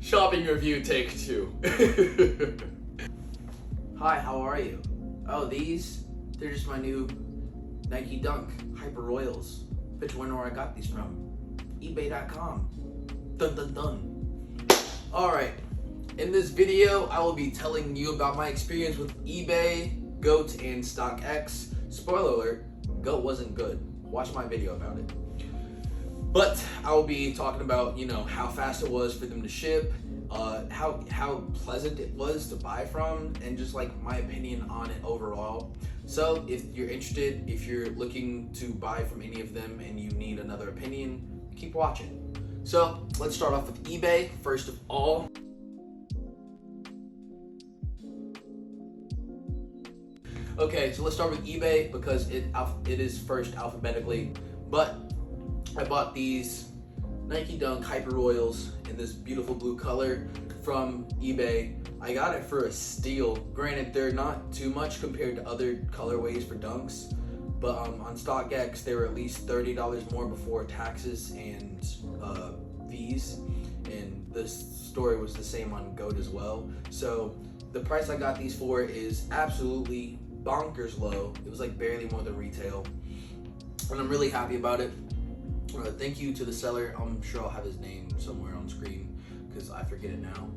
Shopping review take 2. Hi, how are you? Oh, they're just my new Nike Dunk Hyper Royals. Bet you wonder where I got these from. eBay.com. Dun dun dun. Alright, in this video, I will be telling you about my experience with eBay, GOAT, and StockX. Spoiler alert, GOAT wasn't good. Watch my video about it. But I will be talking about, how fast it was for them to ship, how pleasant it was to buy from, and just like my opinion on it overall. So if you're interested, if you're looking to buy from any of them and you need another opinion, keep watching. So let's start off with eBay first of all. Okay, so let's start with eBay because it is first alphabetically, but I bought these Nike Dunk Hyper Royals in this beautiful blue color from eBay. I got it for a steal. Granted, they're not too much compared to other colorways for Dunks, but on StockX, they were at least $30 more before taxes and fees, and this story was the same on GOAT as well. So the price I got these for is absolutely bonkers low. It was like barely more than retail, and I'm really happy about it. Thank you to the seller. I'm sure I'll have his name somewhere on screen because I forget it now.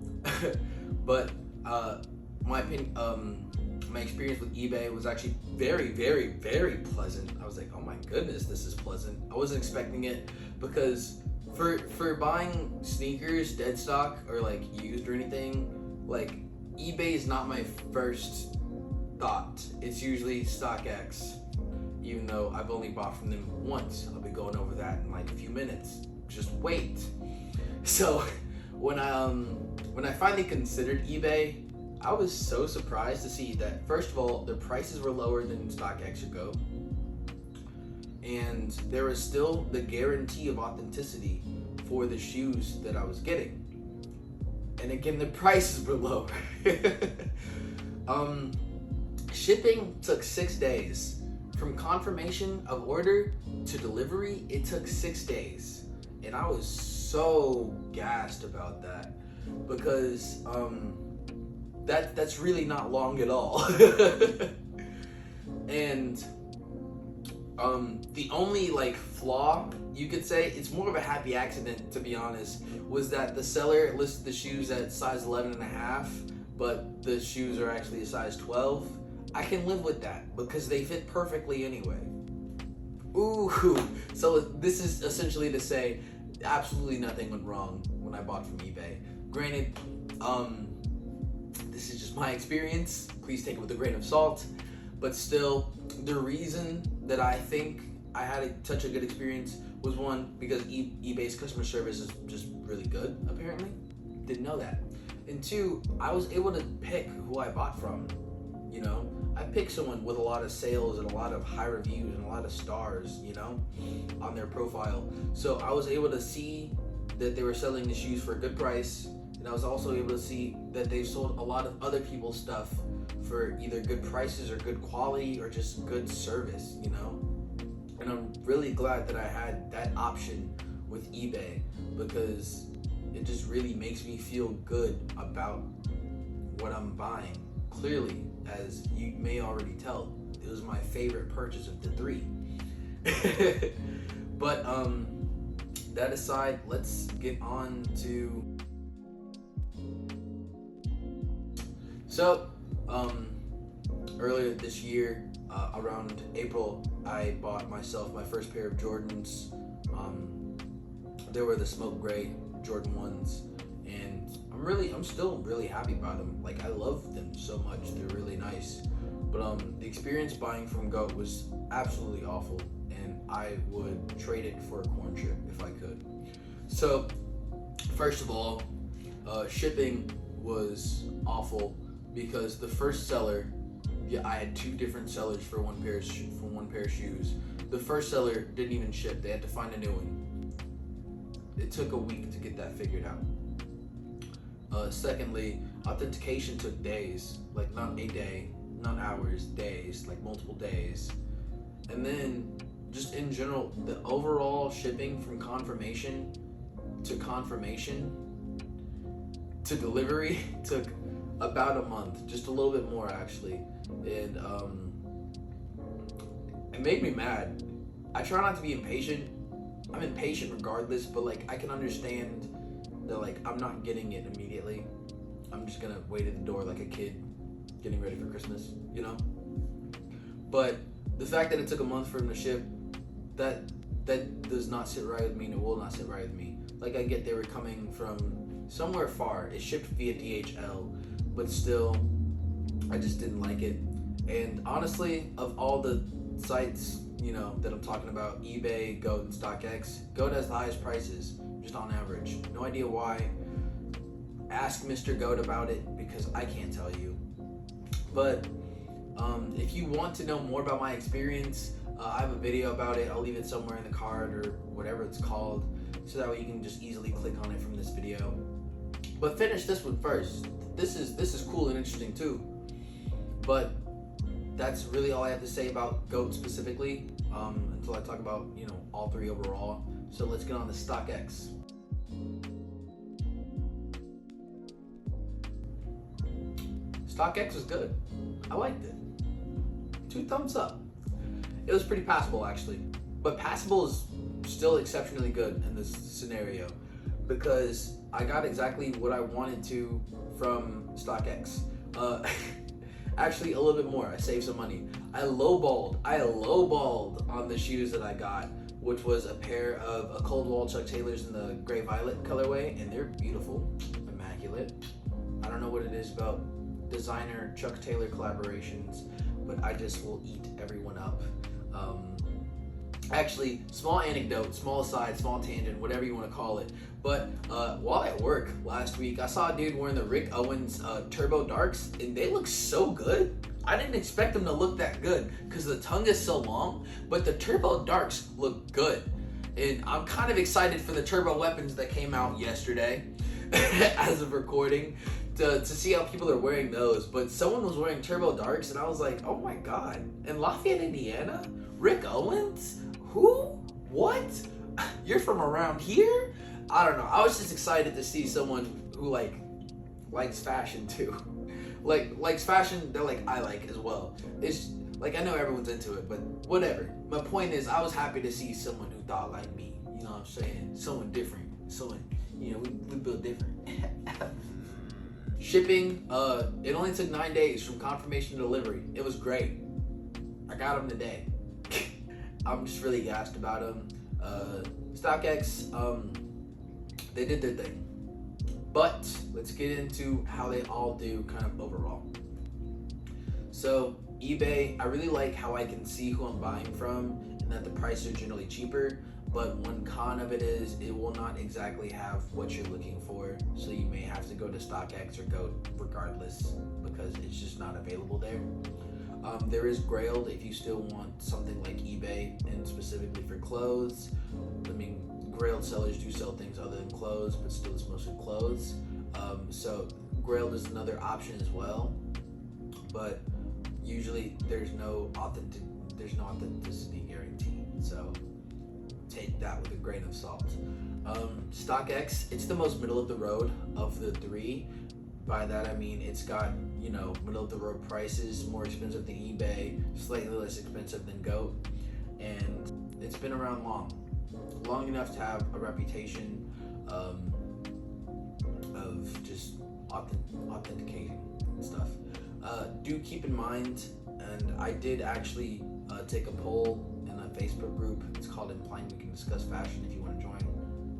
But my opinion, my experience with eBay was actually very, very, very pleasant. I was like, oh my goodness, this is pleasant. I wasn't expecting it because for buying sneakers, dead stock or like used or anything, like eBay is not my first thought. It's usually StockX. Even though I've only bought from them once. I'll be going over that in like a few minutes. Just wait. So when I finally considered eBay, I was so surprised to see that first of all, the prices were lower than StockX or GOAT, and there was still the guarantee of authenticity for the shoes that I was getting. And again, the prices were lower. Shipping took 6 days. From confirmation of order to delivery, it took 6 days. And I was so gassed about that because that's really not long at all. And the only like flaw you could say, it's more of a happy accident to be honest, was that the seller listed the shoes at size 11.5, but the shoes are actually a size 12. I can live with that because they fit perfectly anyway. Ooh, so this is essentially to say absolutely nothing went wrong when I bought from eBay. Granted, this is just my experience. Please take it with a grain of salt. But still, the reason that I think I had such a good experience was one, because eBay's customer service is just really good, apparently. Didn't know that. And two, I was able to pick who I bought from. I picked someone with a lot of sales and a lot of high reviews and a lot of stars, on their profile. So I was able to see that they were selling the shoes for a good price, and I was also able to see that they sold a lot of other people's stuff for either good prices or good quality or just good service, And I'm really glad that I had that option with eBay because it just really makes me feel good about what I'm buying. Clearly, as you may already tell, it was my favorite purchase of the 3. But that aside, let's get on to. So earlier this year, around April, I bought myself my first pair of Jordans. They were the smoke gray Jordan 1s, and I'm still really happy about them. Like, I love them so much. They're really nice. But the experience buying from GOAT was absolutely awful, and I would trade it for a corn chip if I could. So, first of all, shipping was awful because the first seller, I had 2 different sellers for one pair of shoes. The first seller didn't even ship. They had to find a new one. It took a week to get that figured out. Secondly, authentication took days, like not a day, not hours, days, like multiple days. And then just in general, the overall shipping from confirmation to confirmation to delivery took about a month, just a little bit more actually, and it made me mad. I try not to be impatient. I'm impatient regardless, but like I can understand that like I'm not getting it immediately. I'm just gonna wait at the door like a kid getting ready for Christmas, you know? But the fact that it took a month for him to ship, that does not sit right with me, and it will not sit right with me. Like I get they were coming from somewhere far. It shipped via DHL, but still, I just didn't like it. And honestly, of all the sites, you know, that I'm talking about, eBay, Goat, and StockX, Goat has the highest prices, just on average. No idea why. Ask Mr. Goat about it, because I can't tell you. But if you want to know more about my experience, I have a video about it. I'll leave it somewhere in the card or whatever it's called, so that way you can just easily click on it from this video. But finish this one first. This is cool and interesting too. But that's really all I have to say about Goat specifically, until I talk about, you know, all three overall. So let's get on to StockX. StockX was good. I liked it. 2 thumbs up. It was pretty passable actually, but passable is still exceptionally good in this scenario because I got exactly what I wanted to from StockX. Actually, a little bit more. I saved some money. I lowballed on the shoes that I got, which was a pair of a cold wall Chuck Taylors in the gray violet colorway, and they're beautiful, immaculate. I don't know what it is about designer Chuck Taylor collaborations, but I just will eat everyone up. Actually, small anecdote, small aside, small tangent, whatever you want to call it. But while at work last week, I saw a dude wearing the Rick Owens Turbo Darks, and they look so good. I didn't expect them to look that good because the tongue is so long, but the Turbo Darks look good. And I'm kind of excited for the Turbo Weapons that came out yesterday as of recording to see how people are wearing those. But someone was wearing Turbo Darks, and I was like, oh my God. In Lafayette, Indiana? Rick Owens? Who? What? You're from around here? I don't know. I was just excited to see someone who likes fashion too. Likes fashion that I like as well. It's like I know everyone's into it, but whatever. My point is I was happy to see someone who thought like me. You know what I'm saying? Someone different. Someone, you know, we build different. Shipping, it only took 9 days from confirmation to delivery. It was great. I got them today. I'm just really gassed about them. StockX, they did their thing. But let's get into how they all do kind of overall. So eBay, I really like how I can see who I'm buying from and that the prices are generally cheaper. But one con of it is it will not exactly have what you're looking for. So you may have to go to StockX or Goat regardless because it's just not available there. There is Grailed if you still want something like eBay and specifically for clothes. I mean, Grailed sellers do sell things other than clothes, but still it's mostly clothes. So Grailed is another option as well, but usually there's no authenticity guarantee. So take that with a grain of salt. StockX, it's the most middle of the road of the three. By that I mean it's got, you know, middle of the road prices, more expensive than eBay, slightly less expensive than Goat, and it's been around long enough to have a reputation of just authenticating and stuff. Do keep in mind, and I did actually take a poll in a Facebook group. It's called Implying We Can Discuss Fashion. If you want to join,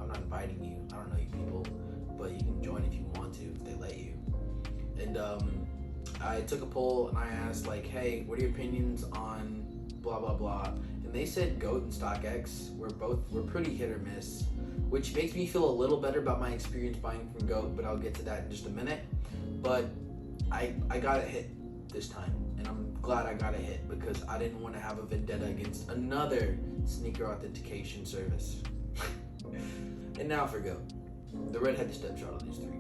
I'm not inviting you. I don't know you people, but you can join if you want to, if they let you. And I took a poll and I asked hey, what are your opinions on blah blah blah? And they said Goat and StockX were pretty hit or miss, which makes me feel a little better about my experience buying from Goat, but I'll get to that in just a minute. But I got it hit this time, and I'm glad I got it hit because I didn't want to have a vendetta against another sneaker authentication service. And now for Goat. The redheaded stepchild of these three.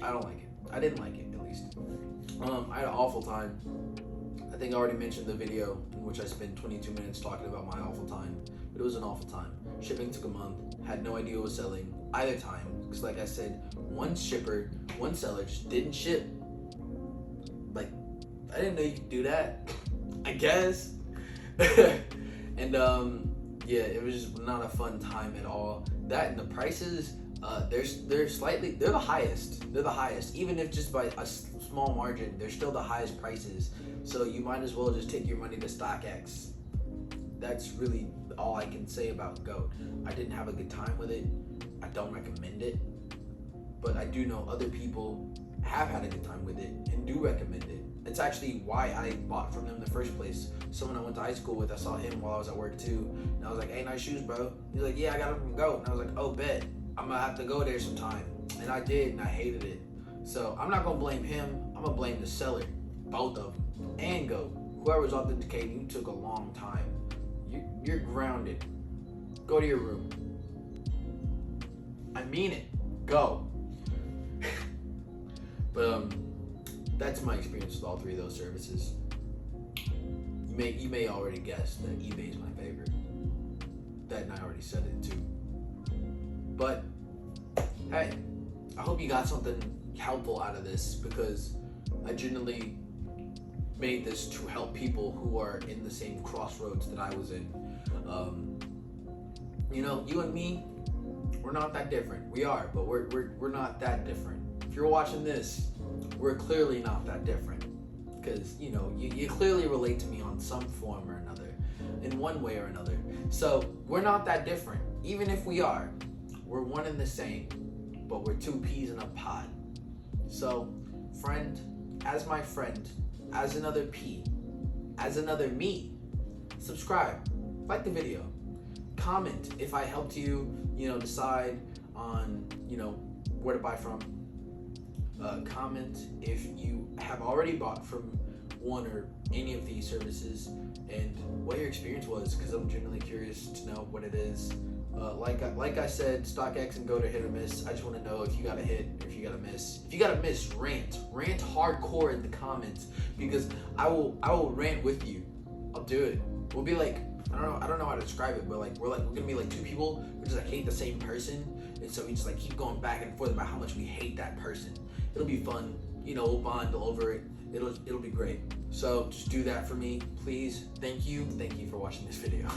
I don't like it. I didn't like it, at least. I had an awful time. I think I already mentioned the video in which I spent 22 minutes talking about my awful time, but it was an awful time. Shipping took a month, had no idea what was selling either time, because like I said, one seller just didn't ship. Like, I didn't know you could do that. I guess. And yeah, it was just not a fun time at all. That and the prices, they're the highest. They're the highest, even if just by a small margin. They're still the highest prices. So you might as well just take your money to StockX. That's really all I can say about GOAT. I didn't have a good time with it. I don't recommend it, but I do know other people have had a good time with it and do recommend it. It's actually why I bought from them in the first place. Someone I went to high school with, I saw him while I was at work too, and I was like, "Hey, nice shoes, bro." He's like, "Yeah, I got them from GOAT." And I was like, "Oh, bet. I'm gonna have to go there sometime." And I did, and I hated it. So I'm not gonna blame him. I'm gonna blame the seller, both of them, and GOAT. Whoever's authenticating, you took a long time. You're grounded. Go to your room. I mean it. Go. But that's my experience with all three of those services. You may already guess that eBay is my favorite. That, and I already said it too. But hey, I hope you got something helpful out of this, because I genuinely made this to help people who are in the same crossroads that I was in. You know, you and me, we're not that different. We are, but we're not that different. If you're watching this, we're clearly not that different, because you know you clearly relate to me on some form or another, in one way or another. So we're not that different. Even if we are, we're one and the same, but we're two peas in a pod. So, friend, as my friend, as another pea, as another me, subscribe, like the video, comment if I helped you, decide on, where to buy from. Comment if you have already bought from one or any of these services and what your experience was, because I'm genuinely curious to know what it is. Like I said, StockX and GOAT are hit or miss. I just want to know if you got a hit or if you got a miss. If you got a miss, rant hardcore in the comments, because I will rant with you. I'll do it. We'll be like, I don't know how to describe it, but we're gonna be like two people who just hate the same person, and so we just keep going back and forth about how much we hate that person. It'll be fun, we'll bond over it. It'll be great. So just do that for me, please. Thank you for watching this video.